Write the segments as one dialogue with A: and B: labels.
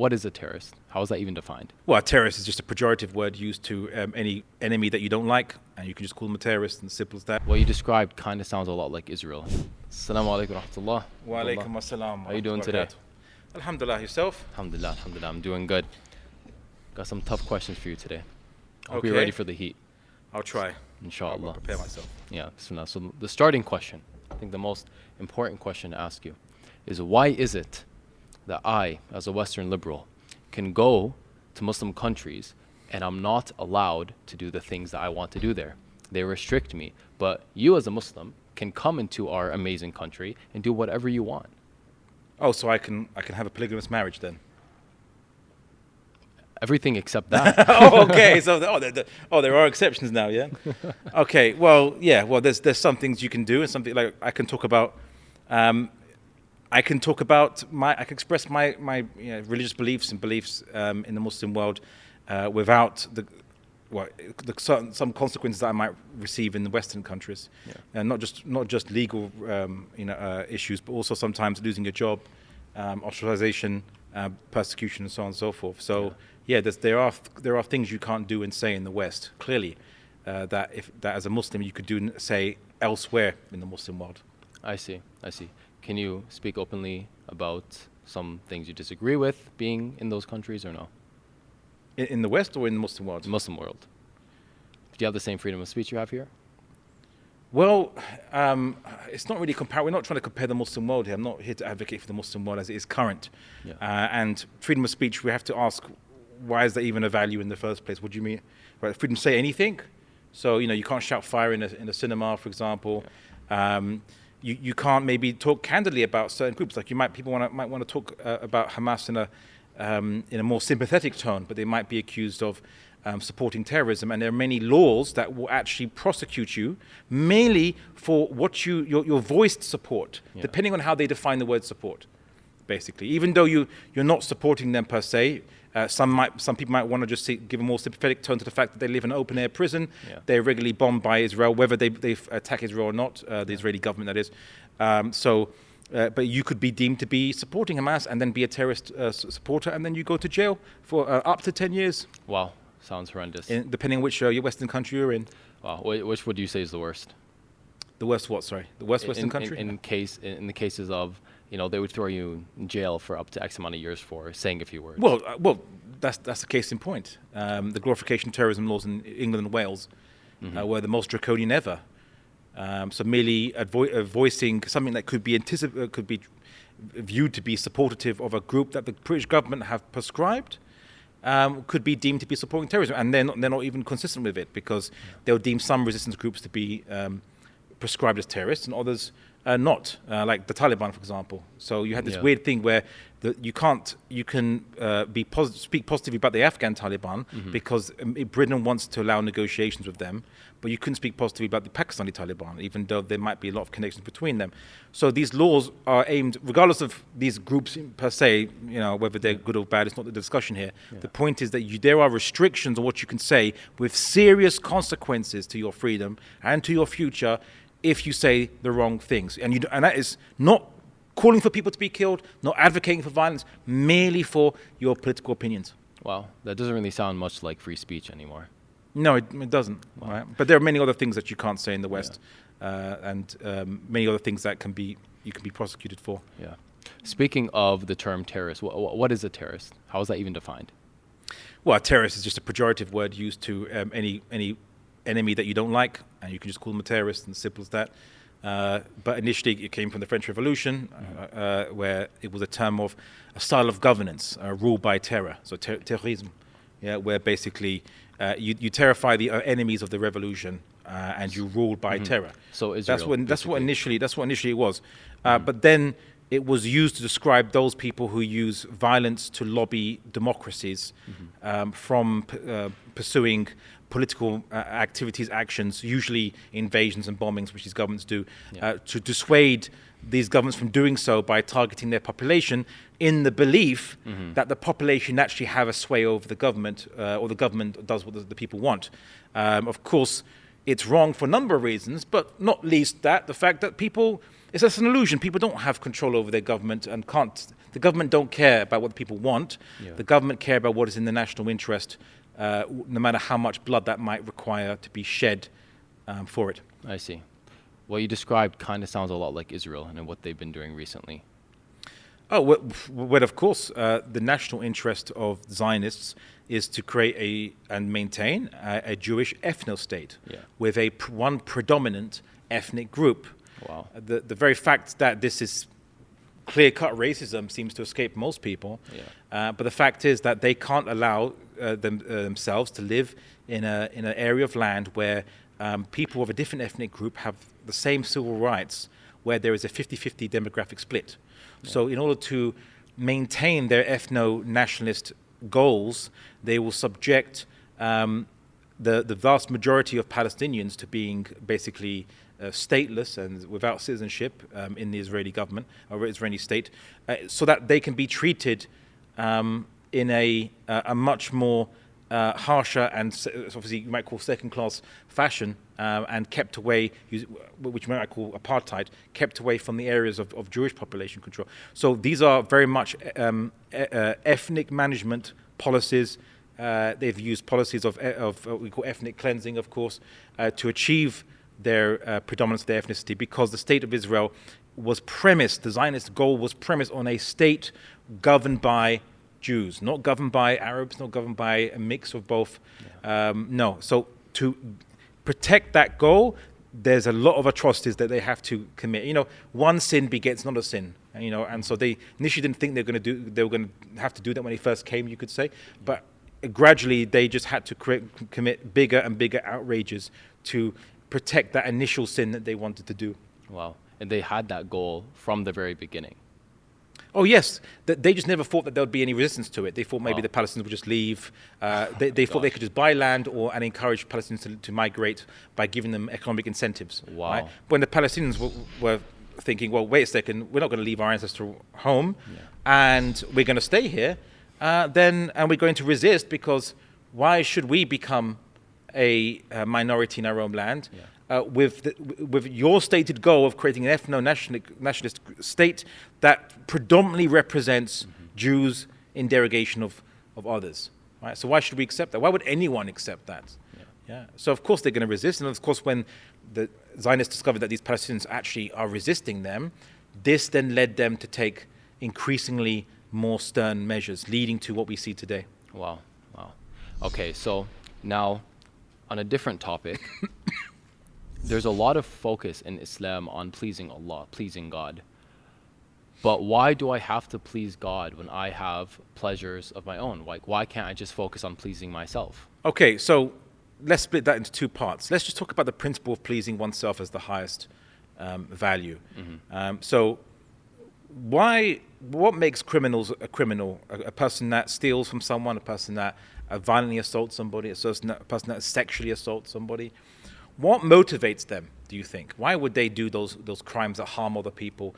A: What is a terrorist? How is that even defined?
B: Well, a terrorist is just a pejorative word used to any enemy that you don't like, and you can just call them a terrorist, and simple as that.
A: What you described kind of sounds a lot like Israel. Assalamu alaikum wa rahmatullah.
B: Wa alaikum assalam.
A: How are you doing today?
B: Alhamdulillah, yourself?
A: Alhamdulillah, alhamdulillah. I'm doing good. Got some tough questions for you today. I hope
B: Okay.
A: you're ready for the heat.
B: I'll try.
A: Inshallah.
B: I'll prepare myself.
A: Yeah, bismillah. So the starting question, I think the most important question to ask you is, why is it that I, as a Western liberal, can go to Muslim countries and I'm not allowed to do the things that I want to do there? They restrict me. But you as a Muslim can come into our amazing country and do whatever you want.
B: Oh, so I can have a polygamous marriage then?
A: Everything except that.
B: Oh, okay. So there are exceptions now, yeah. Okay. Well, yeah. Well, there's some things you can do, and something like I can talk about. I can express my religious beliefs in the Muslim world without some consequences that I might receive in the Western countries, and not just legal issues, but also sometimes losing your job, ostracization, persecution, and so on and so forth. So there are things you can't do and say in the West clearly that as a Muslim you could do and say elsewhere in the Muslim world.
A: I see. Can you speak openly about some things you disagree with being in those countries or no?
B: In the West or in the Muslim world?
A: Muslim world. Do you have the same freedom of speech you have here?
B: Well, it's not really we're not trying to compare the Muslim world here. I'm not here to advocate for the Muslim world as it is current.
A: Yeah.
B: And freedom of speech, we have to ask, why is that even a value in the first place? What do you mean? Right, freedom to say anything? So, you can't shout fire in a cinema, for example. Yeah. You can't maybe talk candidly about certain groups. Like people might want to talk about Hamas in a more sympathetic tone, but they might be accused of supporting terrorism. And there are many laws that will actually prosecute you mainly for what your voiced support, depending on how they define the word support, basically. Even though you're not supporting them per se, some people might want to just give a more sympathetic tone to the fact that they live in an open-air prison. Yeah. They're regularly bombed by Israel, whether they attack Israel or not, the Israeli government, that is. But you could be deemed to be supporting Hamas and then be a terrorist supporter, and then you go to jail for up to 10 years.
A: Wow, sounds horrendous.
B: Depending on which your Western country you're in.
A: Wow, which would you say is the worst?
B: The worst what, sorry? The worst Western country?
A: In the cases of, they would throw you in jail for up to X amount of years for saying a few words.
B: Well, that's the case in point. The glorification of terrorism laws in England and Wales were the most draconian ever. So merely voicing something that could be viewed to be supportive of a group that the British government have prescribed could be deemed to be supporting terrorism, and they're not even consistent with it, because they'll deem some resistance groups to be prescribed as terrorists and others not, like the Taliban, for example. So you had this weird thing where you can speak positively about the Afghan Taliban because Britain wants to allow negotiations with them, but you couldn't speak positively about the Pakistani Taliban, even though there might be a lot of connections between them. So these laws are aimed, regardless of these groups per se, whether they're good or bad, it's not the discussion here. Yeah. The point is that there are restrictions on what you can say with serious consequences to your freedom and to your future if you say the wrong things. And that is not calling for people to be killed, not advocating for violence, merely for your political opinions.
A: Wow, that doesn't really sound much like free speech anymore.
B: No, it doesn't. Wow. Right? But there are many other things that you can't say in the West, and many other things that you can be prosecuted for.
A: Yeah. Speaking of the term terrorist, what is a terrorist? How is that even defined?
B: Well, a terrorist is just a pejorative word used to any enemy that you don't like, and you can just call them a terrorist, and simple as that. But initially it came from the French Revolution, where it was a term of a style of governance ruled by terror, so terrorism, where basically you terrify the enemies of the revolution and you rule by terror.
A: So Israel,
B: that's what initially it was. But then it was used to describe those people who use violence to lobby democracies from pursuing political actions, usually invasions and bombings, which these governments do, to dissuade these governments from doing so by targeting their population in the belief that the population actually have a sway over the government, or the government does what the people want. Of course, it's wrong for a number of reasons, but not least the fact that it's just an illusion. People don't have control over their government and The government don't care about what the people want.
A: Yeah.
B: The government care about what is in the national interest, no matter how much blood that might require to be shed for it.
A: I see. What you described kind of sounds a lot like Israel and what they've been doing recently.
B: Oh, well, of course, the national interest of Zionists is to create and maintain a Jewish ethno-state with one predominant ethnic group.
A: Wow.
B: The very fact that this is clear-cut racism seems to escape most people.
A: Yeah.
B: But the fact is that they can't allow themselves to live in an area of land where people of a different ethnic group have the same civil rights, where there is a 50-50 demographic split. Yeah. So in order to maintain their ethno-nationalist goals, they will subject the vast majority of Palestinians to being basically stateless and without citizenship in the Israeli government or Israeli state, so that they can be treated in a much more harsher and obviously you might call second-class fashion, and kept away, which you might call apartheid, kept away from the areas of Jewish population control. So these are very much ethnic management policies. They've used policies of what we call ethnic cleansing, of course, to achieve their predominance of their ethnicity, because the state of Israel was premised, the Zionist goal was premised on a state governed by Jews, not governed by Arabs, not governed by a mix of both. Yeah. No. So to protect that goal, there's a lot of atrocities that they have to commit. You know, one sin begets another sin. You know, and so they initially didn't think they were going to have to do that when they first came, you could say, but gradually they just had to commit bigger and bigger outrages to protect that initial sin that they wanted to do.
A: Wow. And they had that goal from the very beginning.
B: Oh, yes. They just never thought that there would be any resistance to it. They thought maybe the Palestinians would just leave. They thought they could just buy land and encourage Palestinians to migrate by giving them economic incentives.
A: Wow.
B: Right? When the Palestinians were thinking, well, wait a second, we're not going to leave our ancestral home and we're going to stay here, and we're going to resist, because why should we become a minority in our own land? With your stated goal of creating an ethno-nationalist state that predominantly represents Jews in derogation of others, right? So why should we accept that? Why would anyone accept that? Yeah. So of course they're going to resist, and of course when the Zionists discovered that these Palestinians actually are resisting them, this then led them to take increasingly more stern measures, leading to what we see today.
A: Wow. Okay, so now on a different topic. There's a lot of focus in Islam on pleasing Allah, pleasing God. But why do I have to please God when I have pleasures of my own? Like, why can't I just focus on pleasing myself?
B: Okay, so let's split that into two parts. Let's just talk about the principle of pleasing oneself as the highest value. So what makes criminals a criminal? A person that steals from someone, a person that violently assaults somebody, a person that sexually assaults somebody. What motivates them, do you think? Why would they do those crimes that harm other people?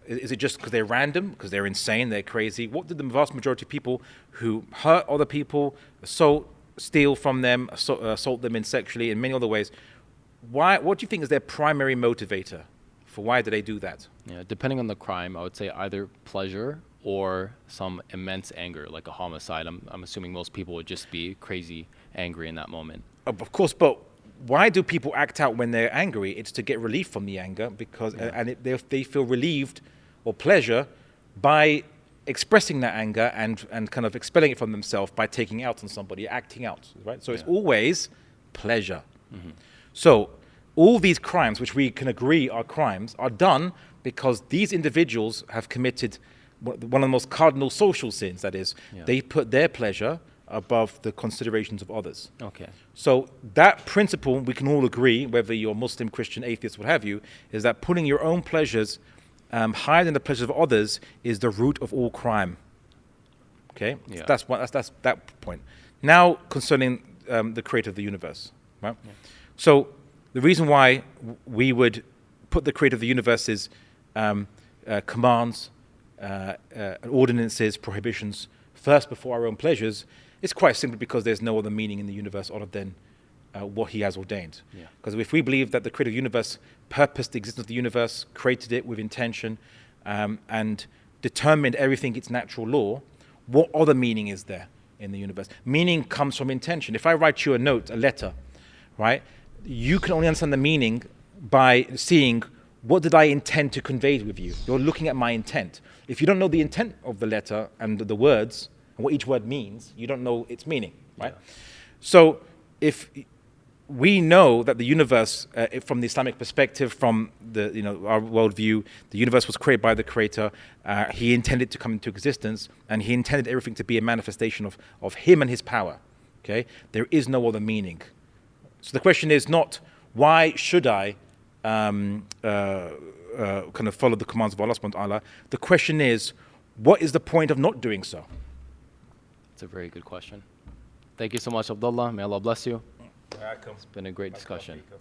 B: Is it just because they're random, because they're insane, they're crazy? What did the vast majority of people who hurt other people, steal from them, assault them sexually, in many other ways, what do you think is their primary motivator? For why do they do that?
A: Yeah, depending on the crime, I would say either pleasure or some immense anger, like a homicide. I'm assuming most people would just be crazy angry in that moment.
B: Of course, but why do people act out when they're angry? It's to get relief from the anger, because they feel relieved or pleasure by expressing that anger and kind of expelling it from themselves by taking out on somebody, acting out, right? So it's always pleasure. So all these crimes, which we can agree are crimes, are done because these individuals have committed one of the most cardinal social sins, that is, they put their pleasure above the considerations of others.
A: Okay.
B: So that principle, we can all agree, whether you're Muslim, Christian, atheist, what have you, is that putting your own pleasures higher than the pleasures of others is the root of all crime. Okay?
A: Yeah.
B: That's that point. Now, concerning the creator of the universe, right? Yeah. So the reason why we would put the creator of the universe's commands, ordinances, prohibitions first before our own pleasures, it's quite simply because there's no other meaning in the universe other than what he has ordained. Because if we believe that the creator of the universe purposed the existence of the universe, created it with intention, and determined everything its natural law, what other meaning is there in the universe? Meaning comes from intention. If I write you a note, a letter, right, you can only understand the meaning by seeing what did I intend to convey with you. You're looking at my intent. If you don't know the intent of the letter and the words and what each word means, you don't know its meaning, right? Yeah. So if we know that the universe, from the Islamic perspective, from the our worldview, the universe was created by the Creator. He intended to come into existence, and He intended everything to be a manifestation of Him and His power. Okay, there is no other meaning. So the question is not why should I kind of follow the commands of Allah subhanahu wa ta'ala. The question is, what is the point of not doing so?
A: It's a very good question. Thank you so much, Abdullah. May Allah bless you. It's been a great discussion.